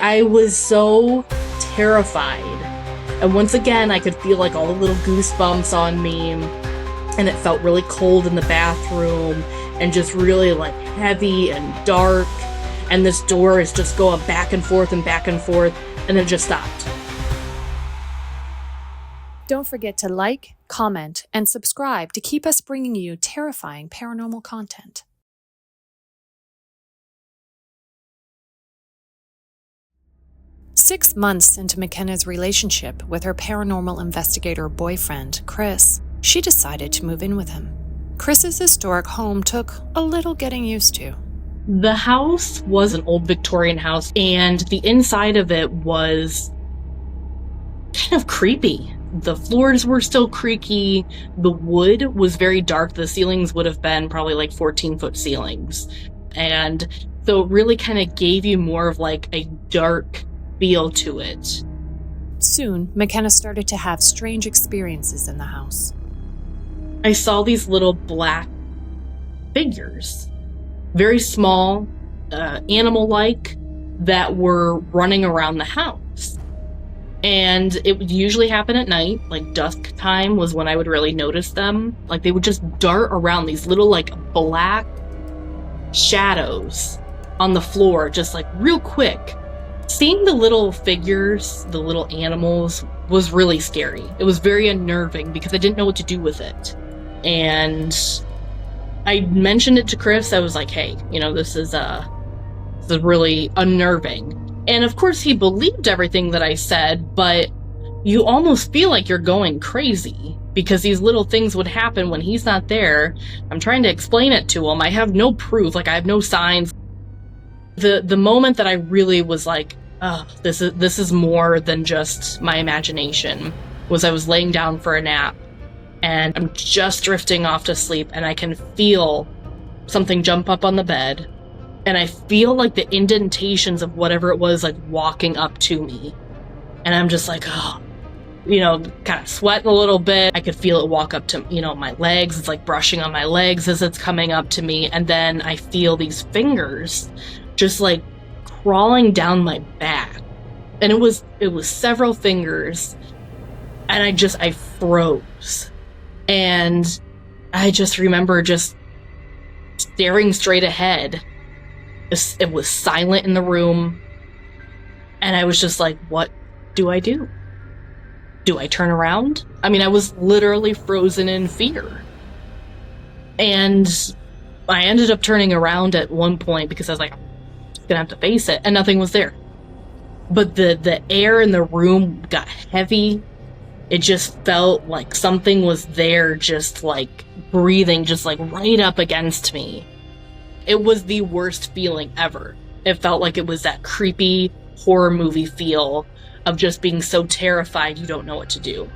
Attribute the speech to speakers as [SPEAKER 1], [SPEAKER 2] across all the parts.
[SPEAKER 1] I was so terrified. And once again, I could feel like all the little goosebumps on me, and it felt really cold in the bathroom and just really like heavy and dark. And this door is just going back and forth and back and forth, and then it just stopped.
[SPEAKER 2] Don't forget to like, comment, and subscribe to keep us bringing you terrifying paranormal content. Six months into McKenna's relationship with her paranormal investigator boyfriend, Chris, she decided to move in with him. Chris's historic home took a little getting used to.
[SPEAKER 1] The house was an old Victorian house, and the inside of it was kind of creepy. The floors were still creaky. The wood was very dark. The ceilings would have been probably like 14-foot ceilings. And so it really kind of gave you more of like a dark feel to it.
[SPEAKER 2] Soon, McKenna started to have strange experiences in the house.
[SPEAKER 1] I saw these little black figures, very small, animal-like, that were running around the house. And it would usually happen at night, like dusk time was when I would really notice them. Like they would just dart around, these little like black shadows on the floor, just like real quick. Seeing the little figures, the little animals, was really scary. It was very unnerving because I didn't know what to do with it. And I mentioned it to Chris. I was like, hey, this is really unnerving. And of course he believed everything that I said, but you almost feel like you're going crazy because these little things would happen when he's not there. I'm trying to explain it to him. I have no proof, I have no signs. The moment that I really was like, oh, this is more than just my imagination, was I was laying down for a nap and I'm just drifting off to sleep, and I can feel something jump up on the bed, and I feel like the indentations of whatever it was like walking up to me, and I'm just like, oh, kind of sweating a little bit. I could feel it walk up to, my legs. It's like brushing on my legs as it's coming up to me. And then I feel these fingers just like crawling down my back. And it was several fingers. And I froze. And I just remember just staring straight ahead. It was silent in the room. And I was just like, what do I do? Do I turn around? I mean, I was literally frozen in fear. And I ended up turning around at one point because I was like, I'm gonna have to face it, and nothing was there. But the air in the room got heavy. It just felt like something was there, just like breathing, just like right up against me. It was the worst feeling ever. It felt like it was that creepy horror movie feel of just being so terrified you don't know what to do.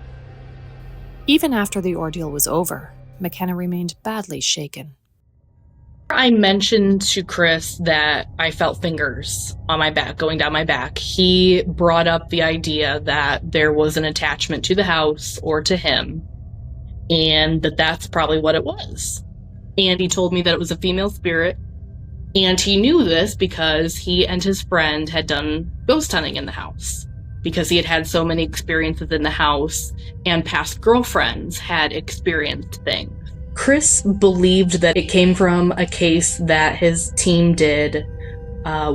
[SPEAKER 2] Even after the ordeal was over, McKenna remained badly shaken.
[SPEAKER 1] I mentioned to Chris that I felt fingers on my back, going down my back. He brought up the idea that there was an attachment to the house or to him, and that's probably what it was. And he told me that it was a female spirit, and he knew this because he and his friend had done ghost hunting in the house, because he had had so many experiences in the house, and past girlfriends had experienced things. Chris believed that it came from a case that his team did,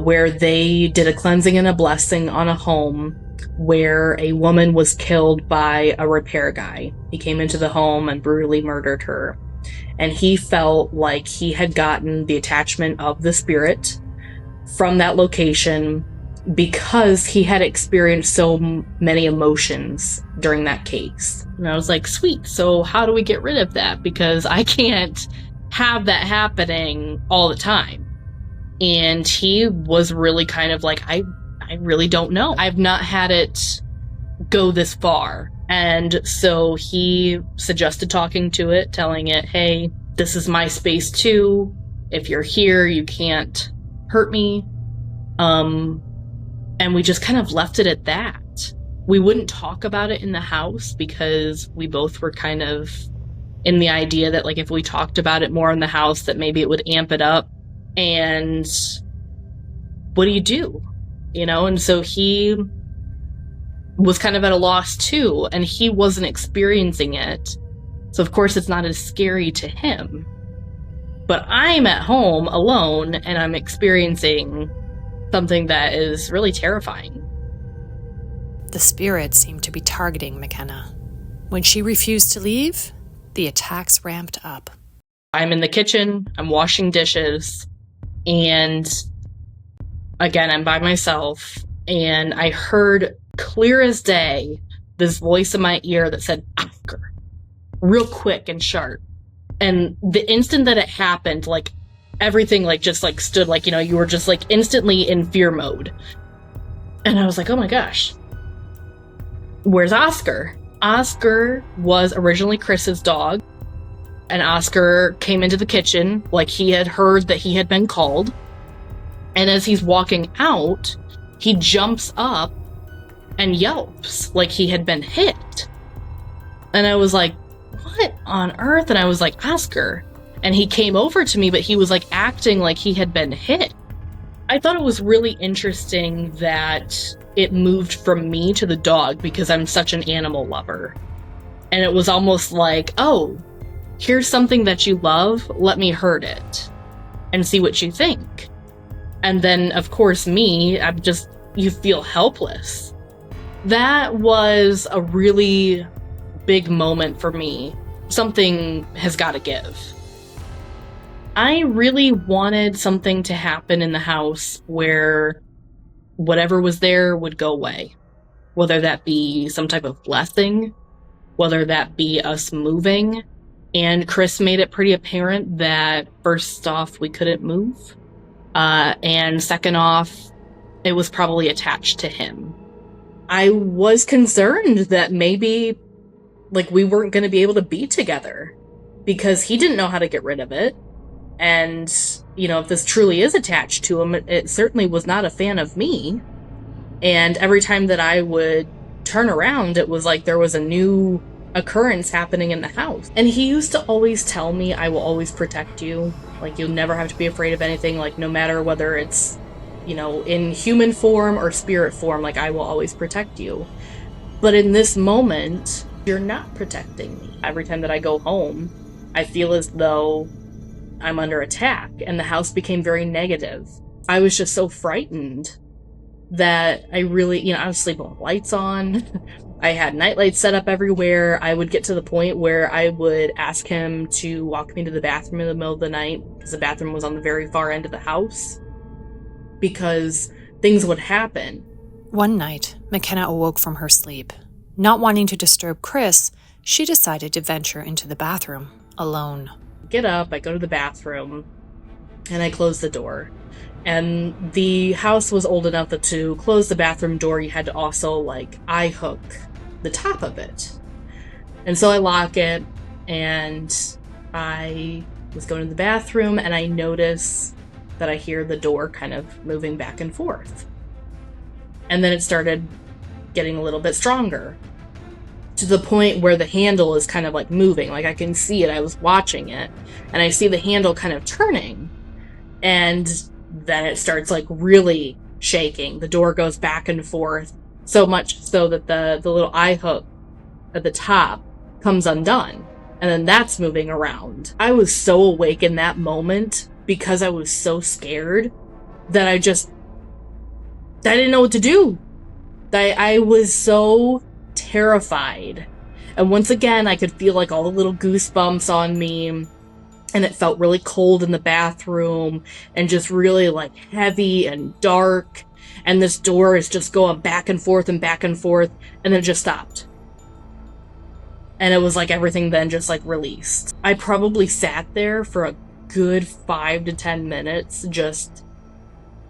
[SPEAKER 1] where they did a cleansing and a blessing on a home where a woman was killed by a repair guy. He came into the home and brutally murdered her. And he felt like he had gotten the attachment of the spirit from that location because he had experienced so many emotions during that case. And I was like, sweet, so how do we get rid of that? Because I can't have that happening all the time. And he was really kind of like, I really don't know. I've not had it go this far. And so he suggested talking to it, telling it, hey, this is my space too. If you're here, you can't hurt me. And we just kind of left it at that. We wouldn't talk about it in the house because we both were kind of in the idea that like if we talked about it more in the house that maybe it would amp it up. And what do? And so he was kind of at a loss too, and he wasn't experiencing it. So of course it's not as scary to him. But I'm at home alone, and I'm experiencing something that is really terrifying.
[SPEAKER 2] The spirit seemed to be targeting McKenna. When she refused to leave, the attacks ramped up.
[SPEAKER 1] I'm in the kitchen, I'm washing dishes, and again, I'm by myself, and I heard clear as day this voice in my ear that said, Oscar, real quick and sharp. And the instant that it happened, like, everything, like, just, like, stood, like, you were just, like, instantly in fear mode. And I was like, oh my gosh, where's Oscar? Oscar was originally Chris's dog, and Oscar came into the kitchen like he had heard that he had been called. And as he's walking out, he jumps up and yelps like he had been hit. And I was like, what on earth? And I was like, Oscar. And he came over to me, but he was like acting like he had been hit. I thought it was really interesting that it moved from me to the dog because I'm such an animal lover. And it was almost like, oh, here's something that you love, let me hurt it and see what you think. And then, of course, me, you feel helpless. That was a really big moment for me. Something has got to give. I really wanted something to happen in the house where whatever was there would go away. Whether that be some type of blessing, whether that be us moving. And Chris made it pretty apparent that first off, we couldn't move. And second off, it was probably attached to him. I was concerned that maybe, like, we weren't going to be able to be together because he didn't know how to get rid of it. And, if this truly is attached to him, it certainly was not a fan of me. And every time that I would turn around, it was like there was a new occurrence happening in the house. And he used to always tell me, I will always protect you. Like, you'll never have to be afraid of anything. Like, no matter whether it's, in human form or spirit form, like, I will always protect you. But in this moment, you're not protecting me. Every time that I go home, I feel as though I'm under attack, and the house became very negative. I was just so frightened that I really, I was sleeping with lights on. I had nightlights set up everywhere. I would get to the point where I would ask him to walk me to the bathroom in the middle of the night, because the bathroom was on the very far end of the house, because things would happen.
[SPEAKER 2] One night, McKenna awoke from her sleep. Not wanting to disturb Chris, she decided to venture into the bathroom alone.
[SPEAKER 1] Get up, I go to the bathroom, and I close the door. And the house was old enough that to close the bathroom door, you had to also, like, eye hook the top of it. And so I lock it, and I was going to the bathroom, and I notice that I hear the door kind of moving back and forth. And then it started getting a little bit stronger, to the point where the handle is kind of like moving. Like, I can see it. I was watching it, and I see the handle kind of turning, and then it starts like really shaking. The door goes back and forth, so much so that the little eye hook at the top comes undone, and then that's moving around. I was so awake in that moment because I was so scared that I didn't know what to do. I was so terrified. And once again, I could feel like all the little goosebumps on me, and it felt really cold in the bathroom and just really like heavy and dark. And this door is just going back and forth, and then it just stopped. And it was like everything then just like released. I probably sat there for a good 5 to 10 minutes, just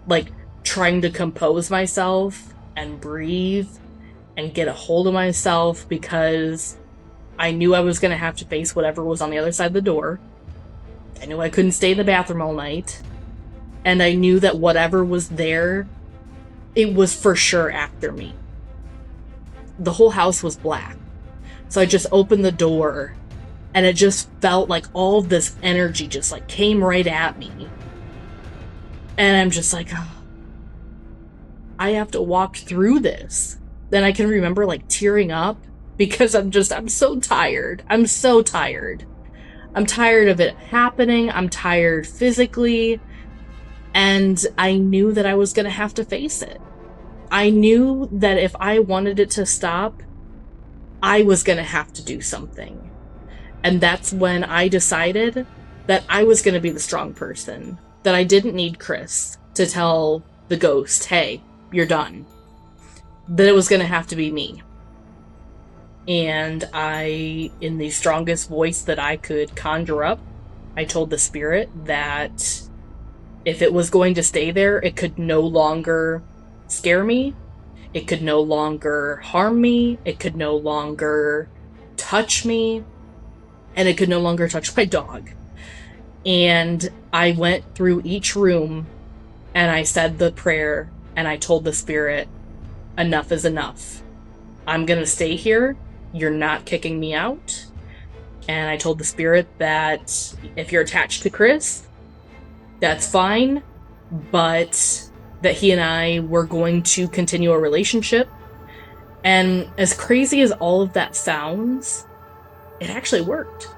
[SPEAKER 1] like trying to compose myself and breathe and get a hold of myself, because I knew I was going to have to face whatever was on the other side of the door. I knew I couldn't stay in the bathroom all night. And I knew that whatever was there, it was for sure after me. The whole house was black. So I just opened the door, and it just felt like all of this energy just like came right at me. And I'm just like, oh. I have to walk through this. Then I can remember like tearing up because I'm so tired. I'm so tired. I'm tired of it happening. I'm tired physically. And I knew that I was going to have to face it. I knew that if I wanted it to stop, I was going to have to do something. And that's when I decided that I was going to be the strong person. That I didn't need Chris to tell the ghost, hey, you're done. That it was going to have to be me. And I, in the strongest voice that I could conjure up, I told the spirit that if it was going to stay there, it could no longer scare me. It could no longer harm me. It could no longer touch me. And it could no longer touch my dog. And I went through each room and I said the prayer and I told the spirit, enough is enough. I'm going to stay here. You're not kicking me out. And I told the spirit that if you're attached to Chris, that's fine, but that he and I were going to continue a relationship. And as crazy as all of that sounds, it actually worked.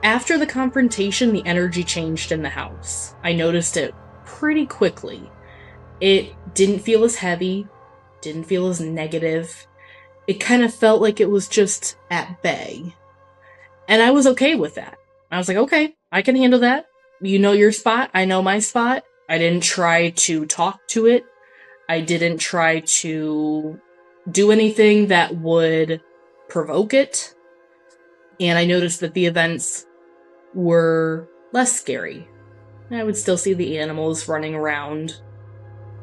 [SPEAKER 1] After the confrontation, the energy changed in the house. I noticed it pretty quickly. It didn't feel as heavy, didn't feel as negative. It kind of felt like it was just at bay. And I was okay with that. I was like, okay, I can handle that. You know your spot, I know my spot. I didn't try to talk to it. I didn't try to do anything that would provoke it. And I noticed that the events were less scary. I would still see the animals running around,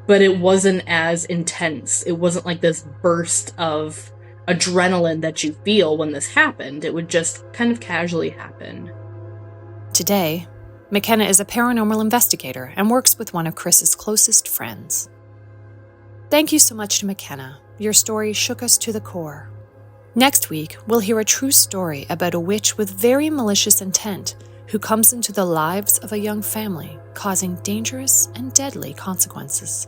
[SPEAKER 1] but it wasn't as intense. It wasn't like this burst of adrenaline that you feel when this happened. It would just kind of casually happen.
[SPEAKER 2] Today, McKenna is a paranormal investigator and works with one of Chris's closest friends. Thank you so much to McKenna. Your story shook us to the core. Next week, we'll hear a true story about a witch with very malicious intent who comes into the lives of a young family, causing dangerous and deadly consequences.